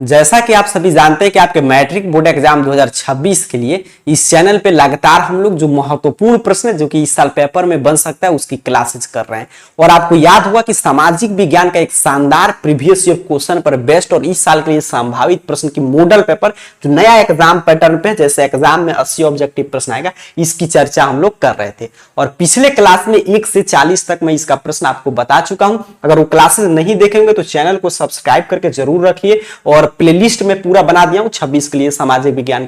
जैसा कि आप सभी जानते हैं कि आपके मैट्रिक बोर्ड एग्जाम 2026 के लिए इस चैनल पे लगातार हम लोग जो महत्वपूर्ण प्रश्न है जो कि इस साल पेपर में बन सकता है उसकी क्लासेस कर रहे हैं। और आपको याद होगा कि सामाजिक विज्ञान का एक शानदार प्रीवियस ईयर क्वेश्चन पर बेस्ड और इस साल के लिए संभावित प्रश्न की मॉडल पेपर जो नया एग्जाम पैटर्न पे जैसे एग्जाम में 80 ऑब्जेक्टिव प्रश्न आएगा इसकी चर्चा हम लोग कर रहे थे। और पिछले क्लास में 1 से 40 तक मैं इसका प्रश्न आपको बता चुका हूं। अगर वो क्लासेस नहीं देखेंगे तो चैनल को सब्सक्राइब करके जरूर रखिए। और प्लेलिस्ट में पूरा बना दिया हूं 26 के लिए सामाजिक विज्ञान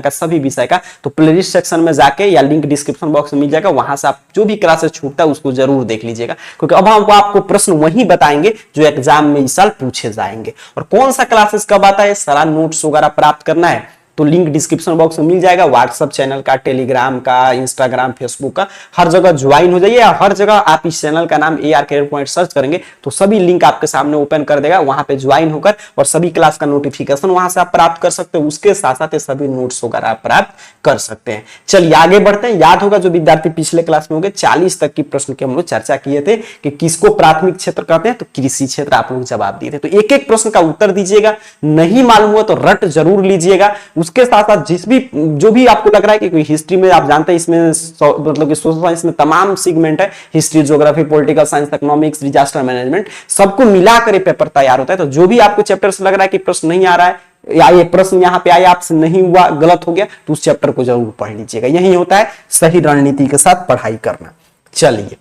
का सभी विषय का, तो प्लेलिस्ट सेक्शन में जाके या लिंक डिस्क्रिप्शन बॉक्स में मिल जाएगा, वहां से आप जो भी क्लासेस छूटता है उसको जरूर देख लीजिएगा, क्योंकि अब हम आपको प्रश्न वही बताएंगे जो एग्जाम में इस साल पूछे जाएंगे। और कौन सा क्लासेस कब आता है, सारा नोट्स वगैरह प्राप्त करना है तो लिंक डिस्क्रिप्शन बॉक्स में मिल जाएगा। व्हाट्सएप चैनल का, टेलीग्राम का, इंस्टाग्राम, फेसबुक का, हर जगह ज्वाइन हो जाइए। हर जगह आप इस चैनल का नाम AR करियर पॉइंट सर्च करेंगे तो सभी लिंक आपके सामने ओपन कर देगा, वहां पे ज्वाइन होकर और सभी क्लास का नोटिफिकेशन वहां से आप प्राप्त कर सकते हो। उसके साथ साथ सभी नोट्स वगैरह आप प्राप्त कर सकते हैं। चलिए आगे बढ़ते हैं। याद होगा जो विद्यार्थी पिछले क्लास में होंगे 40 तक की प्रश्न की हम लोग चर्चा किए थे कि किसको प्राथमिक क्षेत्र कहते हैं, तो कृषि क्षेत्र आप लोग जवाब दिए थे। तो एक एक प्रश्न का उत्तर दीजिएगा, नहीं मालूम हुआ तो रट जरूर लीजिएगा। उसके साथ साथ जो भी आपको लग रहा है कि कोई हिस्ट्री में आप जानते हैं इसमें मतलब कि सोशल साइंस में तमाम सेगमेंट है, history, geography, political science, economics, disaster management, सबको मिलाकर पेपर तैयार होता है। तो जो भी आपको चैप्टर से लग रहा है कि प्रश्न नहीं आ रहा है या ये प्रश्न यहाँ पे आया आपसे नहीं हुआ, गलत हो गया, तो उस चैप्टर को जरूर पढ़ लीजिएगा। यही होता है सही रणनीति के साथ पढ़ाई करना। चलिए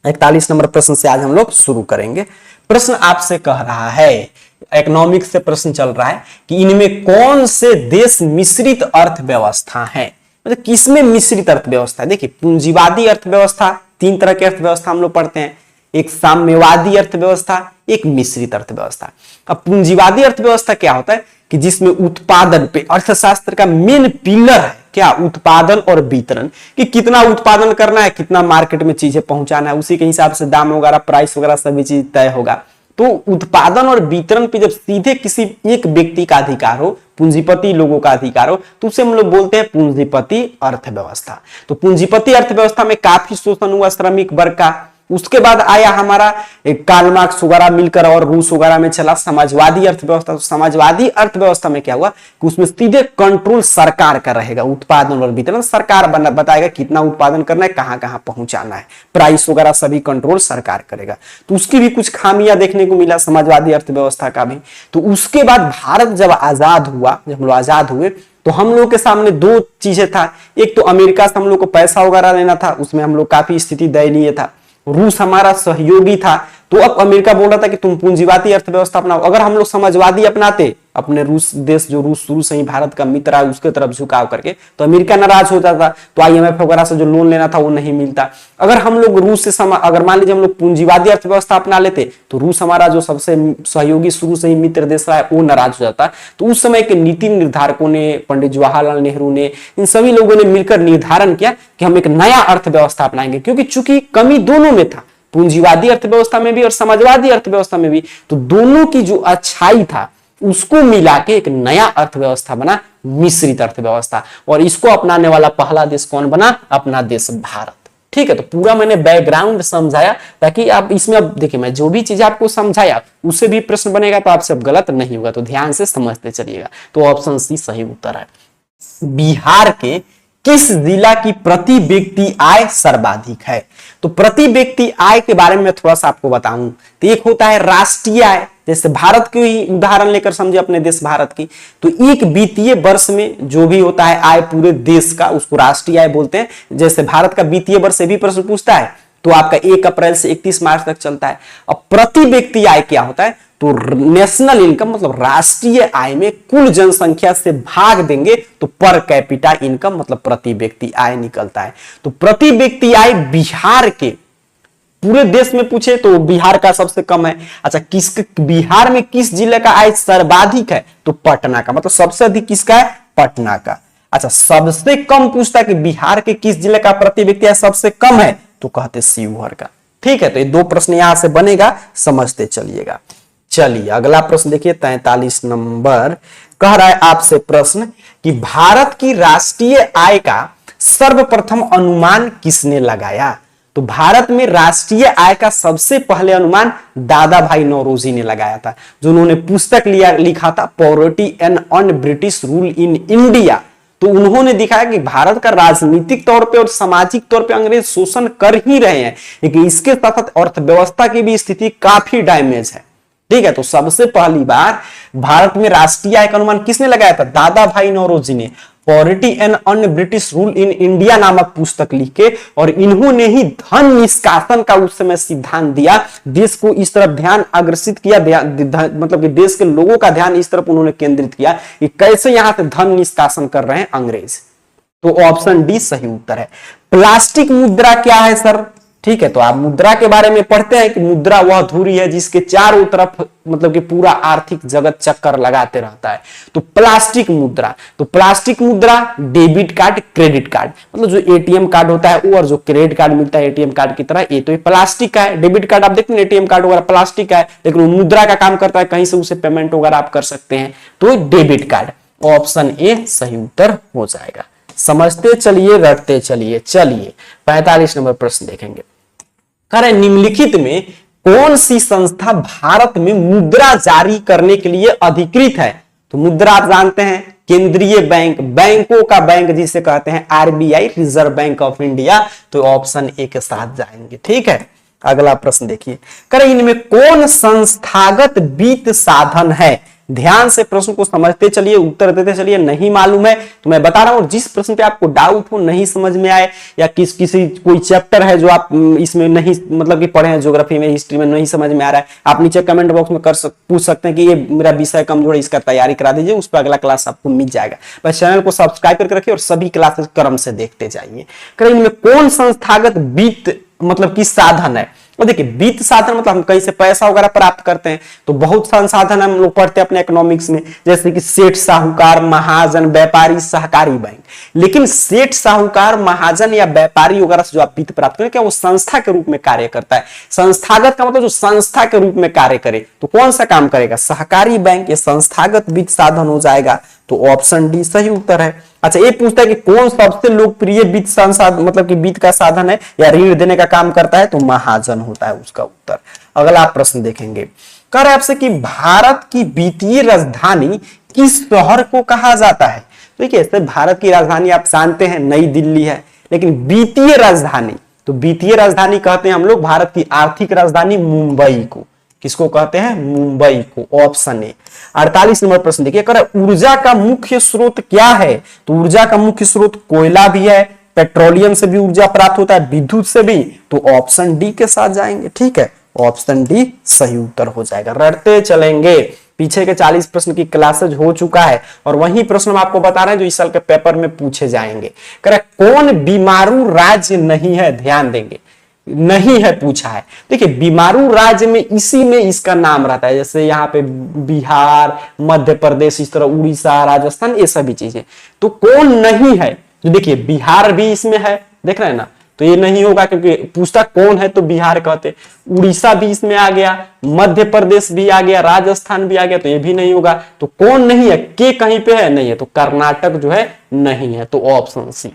41 नंबर प्रश्न से आज हम लोग शुरू करेंगे। प्रश्न आपसे कह रहा है, इकोनॉमिक्स से प्रश्न चल रहा है कि इनमें कौन से देश मिश्रित अर्थव्यवस्था है, मतलब किसमें मिश्रित अर्थव्यवस्था है। देखिए पूंजीवादी अर्थव्यवस्था, 3 तरह की अर्थव्यवस्था हम लोग पढ़ते हैं, एक साम्यवादी अर्थव्यवस्था, एक मिश्रित अर्थव्यवस्था। अब पूंजीवादी अर्थव्यवस्था क्या होता है कि जिसमें उत्पादन पे अर्थशास्त्र का मेन पिलर है, क्या, उत्पादन और वितरण, कि कितना उत्पादन करना है, कितना मार्केट में चीजें पहुंचाना है, उसी के हिसाब से दाम वगैरह, प्राइस वगैरह सभी चीज तय होगा। तो उत्पादन और वितरण पे जब सीधे किसी एक व्यक्ति का अधिकार हो, पूंजीपति लोगों का अधिकार हो, तो उसे हम लोग बोलते हैं पूंजीपति अर्थव्यवस्था। तो पूंजीपति अर्थव्यवस्था में काफी शोषण हुआ श्रमिक वर्ग का। उसके बाद आया हमारा कार्ल मार्क्स वगैरह मिलकर और रूस वगैरह में चला समाजवादी अर्थव्यवस्था। तो समाजवादी अर्थव्यवस्था में क्या हुआ कि उसमें सीधे कंट्रोल सरकार का रहेगा, उत्पादन और वितरण सरकार बताएगा कितना उत्पादन करना है, कहां कहां पहुंचाना है, प्राइस वगैरह सभी कंट्रोल सरकार करेगा। तो उसकी भी कुछ खामियां देखने को मिला समाजवादी अर्थव्यवस्था का भी। तो उसके बाद भारत जब आजाद हुआ, जब हम लोग आजाद हुए तो हम लोग के सामने 2 चीजें था। एक तो अमेरिका से हम लोग को पैसा वगैरह लेना था, उसमें हम लोग काफी स्थिति दयनीय था। रूस हमारा सहयोगी था, तो अब अमेरिका बोल रहा था कि तुम पूंजीवादी अर्थव्यवस्था अपनाओ। अगर हम लोग समाजवादी अपनाते, अपने रूस देश जो रूस शुरू से ही भारत का मित्र है उसके तरफ झुकाव करके, तो अमेरिका नाराज हो जाता, तो IMF वगैरह से जो लोन लेना था वो नहीं मिलता। अगर हम लोग रूस से अगर मान लीजिए हम लोग पूंजीवादी अर्थव्यवस्था अपना लेते तो रूस हमारा जो सबसे सहयोगी शुरू से ही मित्र देश रहा है वो नाराज हो जाता। तो उस समय के नीति निर्धारकों ने, पंडित जवाहरलाल नेहरू ने, इन सभी लोगों ने मिलकर निर्धारण किया कि हम एक नया अर्थव्यवस्था अपनाएंगे, क्योंकि चूंकि कमी दोनों में था, पूंजीवादी अर्थव्यवस्था में भी और समाजवादी अर्थव्यवस्था में भी। तो दोनों की जो अच्छाई था उसको मिला के एक नया अर्थव्यवस्था बना, मिश्रित अर्थव्यवस्था। और इसको अपनाने वाला पहला देश कौन बना, अपना देश भारत। ठीक है, तो पूरा मैंने बैकग्राउंड समझाया ताकि आप इसमें, अब देखिए मैं जो भी चीज आपको समझाया उससे भी प्रश्न बनेगा तो आपसे अब गलत नहीं होगा, तो ध्यान से समझते चलिएगा। तो ऑप्शन सी सही उत्तर है। बिहार के किस जिला की प्रति व्यक्ति आय सर्वाधिक है। तो प्रति व्यक्ति आय के बारे में मैं थोड़ा सा आपको बताऊं तो एक होता है राष्ट्रीय आय, जैसे भारत की ही उदाहरण लेकर समझे, अपने देश भारत की, तो एक वित्तीय वर्ष में जो भी होता है आय पूरे देश का उसको राष्ट्रीय आय बोलते हैं। जैसे भारत का वित्तीय वर्ष से भी प्रश्न पूछता है तो आपका 1 अप्रैल से 31 मार्च तक चलता है। अब प्रति व्यक्ति आय क्या होता है, तो नेशनल इनकम मतलब राष्ट्रीय आय में कुल जनसंख्या से भाग देंगे तो पर कैपिटा इनकम मतलब प्रति व्यक्ति आय निकलता है। तो प्रति व्यक्ति आय बिहार के, पूरे देश में पूछे तो बिहार का सबसे कम है। अच्छा, बिहार में किस जिले का आय सर्वाधिक है, तो पटना का, मतलब सबसे अधिक किसका है, पटना का। अच्छा, सबसे कम पूछता है कि बिहार के किस जिले का प्रति व्यक्ति आय सबसे कम है, तो कहते शिवहर का। ठीक है, तो ये 2 प्रश्न यहां से बनेगा, समझते चलिएगा। चलिए अगला प्रश्न देखिए, 43 नंबर कह रहा है आपसे प्रश्न कि भारत की राष्ट्रीय आय का सर्वप्रथम अनुमान किसने लगाया। तो भारत में राष्ट्रीय आय का सबसे पहले अनुमान दादा भाई नौरोजी ने लगाया था, जो उन्होंने पुस्तक लिखा था poverty and on British rule in India. तो उन्होंने दिखाया कि भारत का राजनीतिक तौर पे और सामाजिक तौर पे अंग्रेज शोषण कर ही रहे हैं, लेकिन इसके साथ साथ अर्थव्यवस्था की भी स्थिति काफी डैमेज है। ठीक है, तो सबसे पहली बार भारत में राष्ट्रीय आय का अनुमान किसने लगाया था? दादा भाई नौरोजी ने poverty and on British rule in India नामक पुस्तक लिख के, और इन्होंने ही धन निष्कासन का उस समय सिद्धांत दिया। देश को इस तरफ ध्यान अग्रसित किया, मतलब कि देश के लोगों का ध्यान इस तरफ उन्होंने केंद्रित किया कि कैसे यहां से धन निष्कासन कर रहे हैं अंग्रेज। तो ऑप्शन डी सही उत्तर है। प्लास्टिक मुद्रा क्या है सर? ठीक है, तो आप मुद्रा के बारे में पढ़ते हैं कि मुद्रा वह धुरी है जिसके चारों तरफ मतलब कि पूरा आर्थिक जगत चक्कर लगाते रहता है। तो प्लास्टिक मुद्रा, तो प्लास्टिक मुद्रा डेबिट कार्ड, क्रेडिट कार्ड, मतलब जो एटीएम कार्ड होता है वो, और जो क्रेडिट कार्ड मिलता है एटीएम कार्ड की तरह, ये तो प्लास्टिक का है। डेबिट कार्ड आप देखते हैं एटीएम कार्ड वगैरह प्लास्टिक का है, लेकिन वो मुद्रा का काम करता है, कहीं से उसे पेमेंट वगैरह आप कर सकते हैं। तो डेबिट कार्ड, ऑप्शन ए सही उत्तर हो जाएगा। समझते चलिए, रटते चलिए। चलिए 45 नंबर प्रश्न देखेंगे। करें निम्नलिखित में कौन सी संस्था भारत में मुद्रा जारी करने के लिए अधिकृत है? तो मुद्रा आप जानते हैं केंद्रीय बैंक, बैंकों का बैंक जिसे कहते हैं RBI, reserve bank of India. तो ऑप्शन ए के साथ जाएंगे। ठीक है, अगला प्रश्न देखिए। करें इनमें कौन संस्थागत वित्त साधन है? ध्यान से प्रश्न को समझते चलिए, उत्तर देते चलिए। नहीं मालूम है तो मैं बता रहा हूं, जिस प्रश्न पे आपको डाउट हो, नहीं समझ में आए, या किसी कोई चैप्टर है जो आप इसमें नहीं मतलब कि पढ़े हैं, ज्योग्राफी में, हिस्ट्री में नहीं समझ में आ रहा है, आप नीचे कमेंट बॉक्स में पूछ सकते हैं कि ये मेरा विषय कमजोर है, इसका तैयारी करा दीजिए, उस पर अगला क्लास आपको मिल जाएगा। बस चैनल को सब्सक्राइब करके रखिए और सभी क्लासेस क्रम से देखते जाइए। करें इनमें कौन संस्थागत वित्त मतलब कि साधन है? और देखिए वित्त साधन मतलब हम कहीं से पैसा वगैरह प्राप्त करते हैं, तो बहुत संसाधन हम लोग पढ़ते हैं अपने इकोनॉमिक्स में, जैसे कि सेठ, साहूकार, महाजन, व्यापारी, सहकारी बैंक। लेकिन सेठ, साहूकार, महाजन या व्यापारी वगैरह से जो आप वित्त प्राप्त करें, क्या वो संस्था के रूप में कार्य करता है? संस्थागत का मतलब जो संस्था के रूप में कार्य करे, तो कौन सा काम करेगा? सहकारी बैंक। ये संस्थागत वित्त साधन हो जाएगा। तो ऑप्शन डी सही उत्तर है। अच्छा, ये पूछता है कि कौन सबसे लोकप्रिय वित्त संसाधन मतलब कि वित्त का साधन है या ऋण देने का काम करता है? तो महाजन होता है उसका उत्तर। अगला प्रश्न देखेंगे। कह रहे आपसे कि भारत की वित्तीय राजधानी किस शहर को कहा जाता है? देखिए तो भारत की राजधानी आप जानते हैं नई दिल्ली है, लेकिन वित्तीय राजधानी, तो वित्तीय राजधानी कहते हैं हम लोग भारत की आर्थिक राजधानी मुंबई को। किसको कहते हैं? मुंबई को। Option A. 48 नंबर प्रश्न देखिए, कह ऊर्जा का मुख्य स्रोत क्या है? तो ऊर्जा का मुख्य स्रोत कोयला भी है, पेट्रोलियम से भी ऊर्जा प्राप्त होता है, विद्युत से भी। तो ऑप्शन डी के साथ जाएंगे। ठीक है, ऑप्शन डी सही उत्तर हो जाएगा। रटते चलेंगे, पीछे के 40 प्रश्न की क्लासेज हो चुका है और वही प्रश्न हम आपको बता रहे हैं जो इस साल के पेपर में पूछे जाएंगे। कौन बीमारू राज्य नहीं है? ध्यान देंगे, नहीं है पूछा है। देखिए बीमारू राज्य में इसी में इसका नाम रहता है, जैसे यहाँ पे बिहार, मध्य प्रदेश, इस तरह उड़ीसा, राजस्थान, ये सभी चीजें। तो कौन नहीं है? तो देखिए बिहार भी इसमें है, देख रहे हैं ना, तो ये नहीं होगा क्योंकि पूछता कौन है तो बिहार कहते। उड़ीसा भी इसमें आ गया, मध्य प्रदेश भी आ गया, राजस्थान भी आ गया, तो ये भी नहीं होगा। तो कौन नहीं है? के कहीं पे है? नहीं है। तो कर्नाटक जो है नहीं है। तो ऑप्शन सी।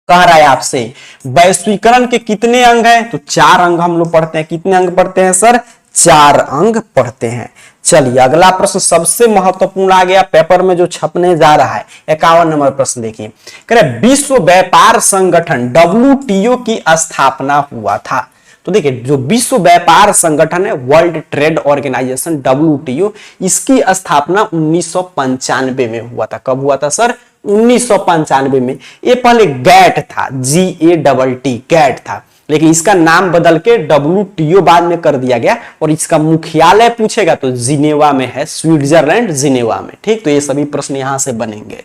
कह रहा है आपसे वैश्वीकरण के कितने अंग हैं? तो 4 अंग हम लोग पढ़ते हैं। कितने अंग पढ़ते हैं सर? 4 अंग पढ़ते हैं। चलिए अगला प्रश्न सबसे महत्वपूर्ण आ गया पेपर में जो छपने जा रहा है। 51 नंबर प्रश्न देखिए, कह रहे विश्व व्यापार संगठन WTO की स्थापना हुआ था। तो देखिए जो विश्व व्यापार संगठन है, वर्ल्ड ट्रेड ऑर्गेनाइजेशन WTO, इसकी स्थापना 1995 में हुआ था। कब हुआ था सर? 1995 में। ये पहले गैट था, GATT गैट था, लेकिन इसका नाम बदल के WTO बाद में कर दिया गया और इसका मुख्यालय पूछेगा तो जिनेवा में है, स्विट्जरलैंड जिनेवा में। ठीक, तो ये सभी प्रश्न यहां से बनेंगे।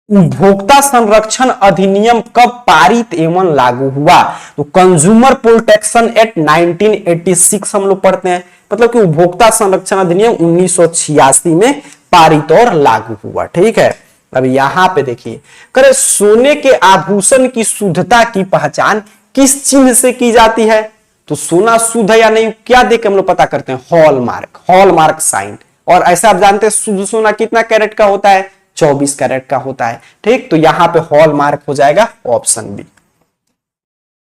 उपभोक्ता संरक्षण अधिनियम कब पारित एवं लागू हुआ? तो कंज्यूमर प्रोटेक्शन एक्ट 1986 हम लोग पढ़ते हैं, मतलब कि उपभोक्ता संरक्षण अधिनियम 1986 में पारित और लागू हुआ। ठीक है, अब यहां पे देखिए, करे सोने के आभूषण की शुद्धता की पहचान किस चिन्ह से की जाती है? तो सोना शुद्ध है या नहीं क्या देख के हम लोग पता करते हैं? Hallmark, hallmark sign. और ऐसा आप जानते हैं शुद्ध सोना कितना कैरेट का होता है? 24 कैरेट का होता है। ठीक, तो यहां पे हॉलमार्क हो जाएगा ऑप्शन बी।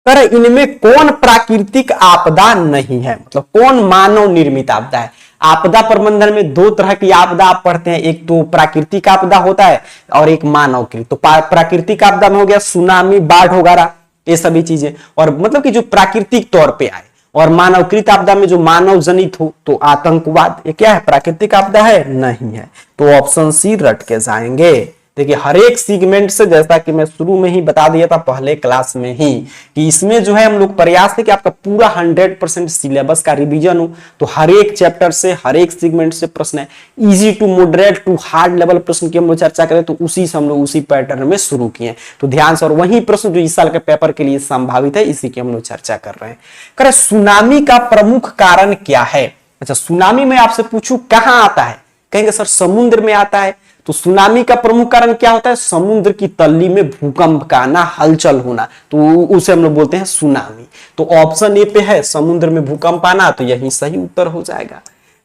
कर इनमें कौन प्राकृतिक आपदा नहीं है, मतलब कौन मानव निर्मित आपदा है। आपदा प्रबंधन में दो तरह की आपदा आप पढ़ते हैं, एक तो प्राकृतिक आपदा होता है और एक मानवकृत। तो प्राकृतिक आपदा में हो गया सुनामी, बाढ़ वगैरह ये सभी चीजें, और मतलब कि जो प्राकृतिक तौर पे आए। और मानवकृत आपदा में जो मानव जनित हो, तो आतंकवाद, ये क्या है, प्राकृतिक आपदा है, नहीं है। तो ऑप्शन सी रट के जाएंगे। देखिए हर एक सेगमेंट से, जैसा कि मैं शुरू में ही बता दिया था पहले क्लास में ही, कि इसमें जो है हम लोग प्रयास है कि आपका पूरा 100% सिलेबस का रिवीजन हो। तो हर एक चैप्टर से, हर एक सेगमेंट से प्रश्न है, easy to moderate to hard level प्रश्न की हम लोग चर्चा करें, तो उसी से हम लोग उसी पैटर्न में शुरू किए। तो ध्यान से, और वही प्रश्न जो इस साल के पेपर के लिए संभावित है, इसी की हम लोग चर्चा कर रहे हैं। करें सुनामी का प्रमुख कारण क्या है। अच्छा, सुनामी में आपसे पूछूं कहां आता है, कहेंगे सर समुद्र में आता है। तो सुनामी का प्रमुख कारण क्या होता है, समुद्र की तल्ली में भूकंप का आना, हलचल होना, तो उसे हम लोग बोलते हैं सुनामी। तो ऑप्शन ए पे है समुद्र में भूकंप आना, तो यही सही उत्तर हो जाएगा।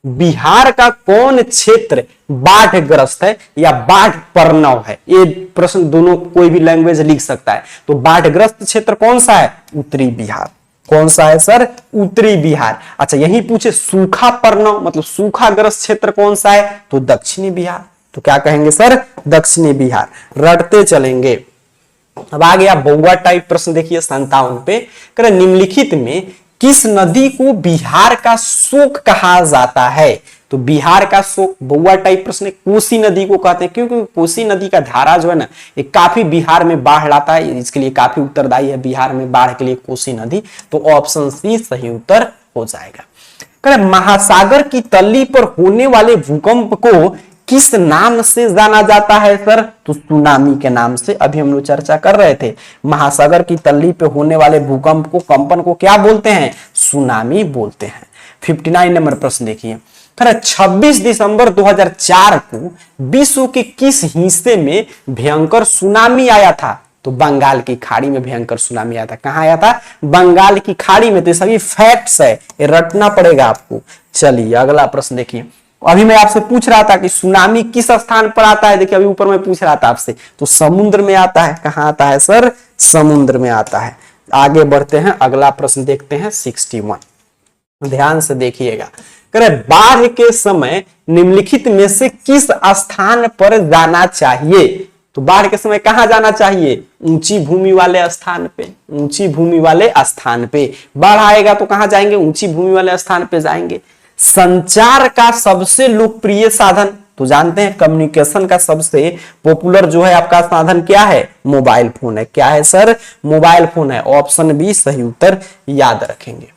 बिहार का कौन क्षेत्र बाढ़ग्रस्त है या बाढ़ प्रणव है, ये प्रश्न दोनों कोई भी लैंग्वेज लिख सकता है। तो बाढ़ग्रस्त क्षेत्र कौन सा है, उत्तरी बिहार। कौन सा है सर, उत्तरी बिहार। अच्छा, यही पूछे सूखा प्रणव मतलब सूखाग्रस्त क्षेत्र कौन सा है, तो दक्षिणी बिहार। तो क्या कहेंगे सर, दक्षिणी बिहार। रटते चलेंगे। अब आ गया बउआ टाइप प्रश्न, देखिए 57 पे, करें निम्नलिखित में किस नदी को बिहार का शोक कहा जाता है। तो बिहार का शोक, बउआ टाइप प्रश्न, कोसी नदी को कहते हैं, क्योंकि कोसी नदी का धारा जो है ना, ये काफी बिहार में बाढ़ लाता है, इसके लिए काफी उत्तरदायी है बिहार में बाढ़ के लिए कोसी नदी। तो ऑप्शन सी सही उत्तर हो जाएगा। करें महासागर की तल्ली पर होने वाले भूकंप को किस नाम से जाना जाता है सर, तो सुनामी के नाम से। अभी हम लोग चर्चा कर रहे थे, महासागर की तल्ली पे होने वाले भूकंप को, कंपन को क्या बोलते हैं, सुनामी बोलते हैं। 59 नंबर प्रश्न देखिए, 26 दिसंबर 2004 को विश्व के किस हिस्से में भयंकर सुनामी आया था। तो बंगाल की खाड़ी में भयंकर सुनामी आया था। कहां आया था, बंगाल की खाड़ी में। तो सभी फैक्ट्स है, ये रटना पड़ेगा आपको। चलिए अगला प्रश्न देखिए, अभी मैं आपसे पूछ रहा था कि सुनामी किस स्थान पर आता है, देखिए अभी ऊपर मैं पूछ रहा था आपसे, तो समुद्र में आता है। कहां आता है सर, समुद्र में आता है। आगे बढ़ते हैं, अगला प्रश्न देखते हैं 61, ध्यान से देखिएगा। करे बाढ़ के समय निम्नलिखित में से किस स्थान पर जाना चाहिए। तो बाढ़ के समय कहां जाना चाहिए, ऊंची भूमि वाले स्थान पे। ऊंची भूमि वाले स्थान पे बाढ़ आएगा तो कहां जाएंगे, ऊंची भूमि वाले स्थान पे जाएंगे। संचार का सबसे लोकप्रिय साधन, तो जानते हैं कम्युनिकेशन का सबसे पॉपुलर जो है आपका साधन क्या है, मोबाइल फोन है। क्या है सर, मोबाइल फोन है। ऑप्शन बी सही उत्तर याद रखेंगे।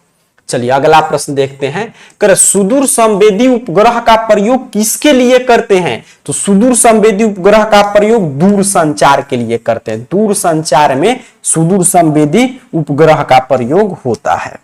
चलिए अगला प्रश्न देखते हैं। कर सुदूर संवेदी उपग्रह का प्रयोग किसके लिए करते हैं। तो सुदूर संवेदी उपग्रह का प्रयोग दूर संचार के लिए करते हैं। दूर संचार में सुदूर संवेदी उपग्रह का प्रयोग होता है।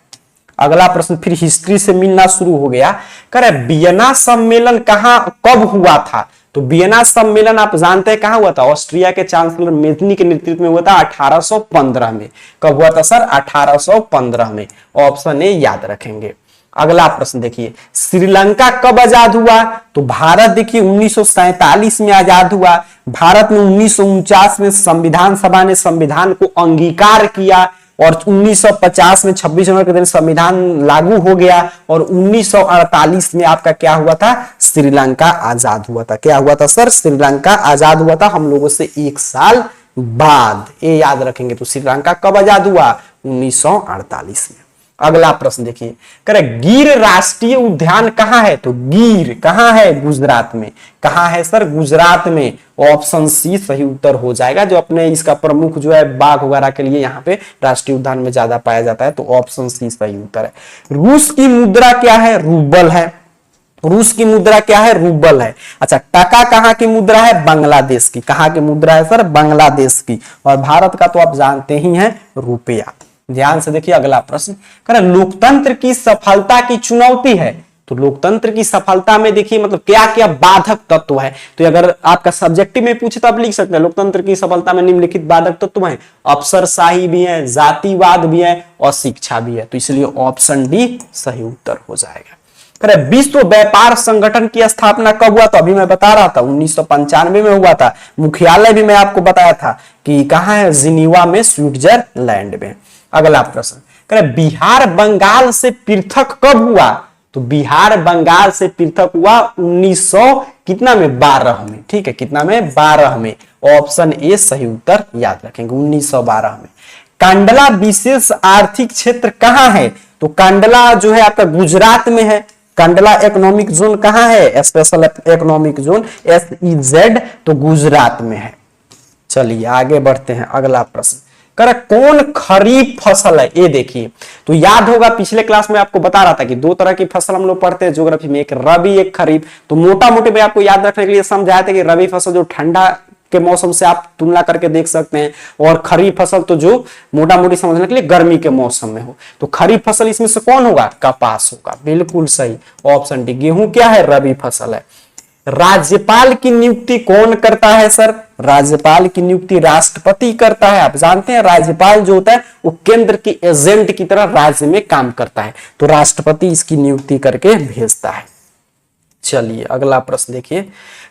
अगला प्रश्न फिर हिस्ट्री से मिलना शुरू हो गया। करे वियना सम्मेलन कहां कब हुआ था। तो वियना सम्मेलन आप जानते हैं कहां हुआ था, ऑस्ट्रिया के चांसलर मेजनी के नेतृत्व में हुआ था 1815 में। कब हुआ था सर, 1815 में। ऑप्शन ए याद रखेंगे। अगला प्रश्न देखिए, श्रीलंका कब आजाद हुआ। तो भारत देखिए 1947 में आजाद हुआ। भारत में 1949 में संविधान सभा ने संविधान को अंगीकार किया और 1950 में 26 जनवरी के दिन संविधान लागू हो गया और 1948 में आपका क्या हुआ था, श्रीलंका आजाद हुआ था। क्या हुआ था सर, श्रीलंका आजाद हुआ था हम लोगों से एक साल बाद। ये याद रखेंगे। तो श्रीलंका कब आजाद हुआ, 1948 में। अगला प्रश्न देखिए, करे गिर राष्ट्रीय उद्यान कहां है। तो गिर कहां है, गुजरात में। कहां है सर, गुजरात में। ऑप्शन सी सही उत्तर हो जाएगा। जो अपने इसका प्रमुख जो है बाघ वगैरह के लिए यहाँ पे राष्ट्रीय उद्यान में ज्यादा पाया जाता है। तो ऑप्शन सी सही उत्तर है। रूस की मुद्रा क्या है, रूबल है। रूस की मुद्रा क्या है, रूबल है। अच्छा, टका कहां की मुद्रा है, बांग्लादेश की। कहां की मुद्रा है सर, बांग्लादेश की। और भारत का तो आप जानते ही हैं, रुपया। ध्यान से देखिए अगला प्रश्न, करें लोकतंत्र की सफलता की चुनौती है। तो लोकतंत्र की सफलता में देखिए मतलब क्या क्या बाधक तत्व है। तो अगर आपका सब्जेक्टिव में पूछे तो आप लिख सकते हैं लोकतंत्र की सफलता में निम्नलिखित बाधक तत्व हैं, अफसरशाही भी है, जातिवाद भी है और शिक्षा भी है। तो इसलिए ऑप्शन डी सही उत्तर हो जाएगा। करें विश्व व्यापार संगठन की स्थापना कब हुआ। तो अभी मैं बता रहा था 1995 में हुआ था। मुख्यालय भी मैं आपको बताया था कि कहां है, जिनीवा में, स्विट्जरलैंड में। अगला प्रश्न कह रहे बिहार बंगाल से पृथक कब हुआ? तो बिहार बंगाल से पृथक हुआ 1900 कितना में 12 में। ठीक है, कितना में 12 में। ऑप्शन ए सही उत्तर याद रखेंगे 1912 में। कांडला विशेष आर्थिक क्षेत्र कहां है? तो कांडला जो है आपका गुजरात में है। कांडला इकोनॉमिक जोन कहां है? स्पेशल इकोनॉमिक जोन SEZ तो गुजरात में है। चलिए आगे बढ़ते हैं। अगला प्रश्न कर कौन खरीफ फसल है? ये देखिए, तो याद होगा पिछले क्लास में आपको बता रहा था कि दो तरह की फसल हम लोग पढ़ते हैं ज्योग्राफी में, एक रबी एक खरीफ। तो मोटा मोटे में आपको याद रखने के लिए समझाया था कि रबी फसल जो ठंडा के मौसम से आप तुलना करके देख सकते हैं, और खरीफ फसल तो जो मोटा मोटी समझने के लिए गर्मी के मौसम में हो। तो खरीफ फसल इसमें से कौन होगा? कपास होगा। बिल्कुल सही, ऑप्शन डी। गेहूं क्या है? रबी फसल है। राज्यपाल की नियुक्ति कौन करता है सर? राज्यपाल की नियुक्ति राष्ट्रपति करता है। आप जानते हैं राज्यपाल जो होता है वो केंद्र की एजेंट की तरह राज्य में काम करता है, तो राष्ट्रपति इसकी नियुक्ति करके भेजता है। चलिए अगला प्रश्न देखिए,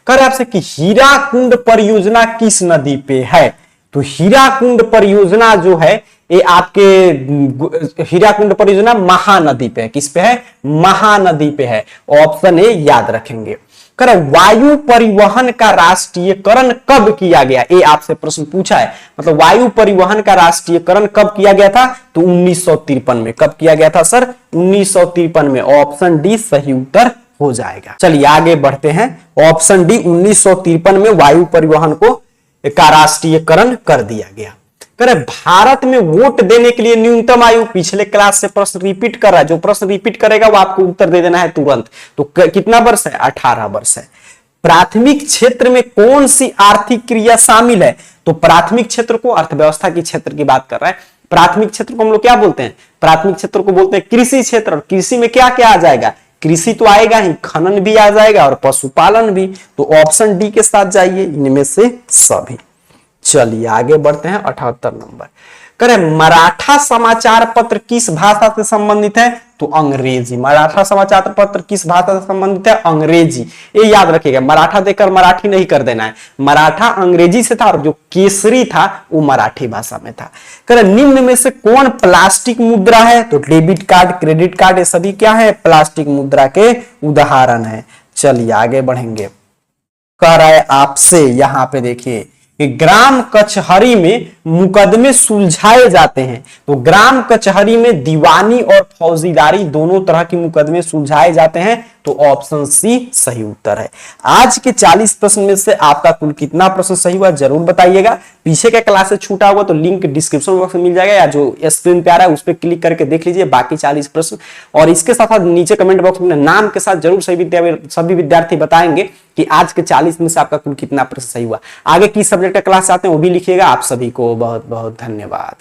कर आपसे कि हीराकुंड परियोजना किस नदी पे है? तो हीराकुंड परियोजना जो है ये आपके हीराकुंड परियोजना महानदी पे है। किस पे है? महानदी पे है। ऑप्शन ए याद रखेंगे। कर वायु परिवहन का राष्ट्रीयकरण कब किया गया? ये आपसे प्रश्न पूछा है, मतलब वायु परिवहन का राष्ट्रीयकरण कब किया गया था? तो 1953 में। कब किया गया था सर? 1953 में। ऑप्शन डी सही उत्तर हो जाएगा। चलिए आगे बढ़ते हैं। ऑप्शन डी 1953 में वायु परिवहन को का राष्ट्रीयकरण कर दिया गया। करे भारत में वोट देने के लिए न्यूनतम आयु, पिछले क्लास से प्रश्न रिपीट कर रहा है, जो प्रश्न रिपीट करेगा वो आपको उत्तर दे देना है तुरंत। तो कितना वर्ष है? 18 वर्ष है। प्राथमिक क्षेत्र में कौन सी आर्थिक क्रिया शामिल है? तो प्राथमिक क्षेत्र को अर्थव्यवस्था की क्षेत्र की बात कर रहा है। प्राथमिक क्षेत्र को हम लोग क्या बोलते हैं? प्राथमिक क्षेत्र को बोलते हैं कृषि क्षेत्र। और कृषि में क्या क्या आ जाएगा? कृषि तो आएगा ही, खनन भी आ जाएगा और पशुपालन भी। तो ऑप्शन डी के साथ जाइए, इनमें से सभी। चलिए आगे बढ़ते हैं। 78 नंबर करें मराठा समाचार पत्र किस भाषा से संबंधित है? तो अंग्रेजी। मराठा समाचार पत्र किस भाषा से संबंधित है? अंग्रेजी। ये याद रखिएगा, मराठा देकर मराठी नहीं कर देना है। मराठा अंग्रेजी से था और जो केसरी था वो मराठी भाषा में था। करें निम्न में से कौन प्लास्टिक मुद्रा है? तो डेबिट कार्ड, क्रेडिट कार्ड, ये सभी क्या है? प्लास्टिक मुद्रा के उदाहरण है। चलिए आगे बढ़ेंगे। कह रहा है आपसे यहां पे देखिए ग्राम कचहरी में मुकदमे सुलझाए जाते हैं। तो ग्राम कचहरी में दीवानी और फौजीदारी दोनों तरह के मुकदमे सुलझाए जाते हैं। तो ऑप्शन सी सही उत्तर है। आज के 40 प्रश्न में से आपका कुल कितना प्रश्न सही हुआ जरूर बताइएगा। पीछे का क्लास से छूटा हुआ तो लिंक डिस्क्रिप्शन बॉक्स में मिल जाएगा, या जो स्क्रीन पे आ रहा है उस पर क्लिक करके देख लीजिए बाकी 40 प्रश्न। और इसके साथ नीचे कमेंट बॉक्स में नाम के साथ जरूर सभी विद्यार्थी बताएंगे कि आज के 40 में से आपका कुल कितना प्रश्न सही हुआ। आगे किस सब्जेक्ट का क्लास चाहते हैं वो भी लिखिएगा। आप सभी को बहुत बहुत धन्यवाद।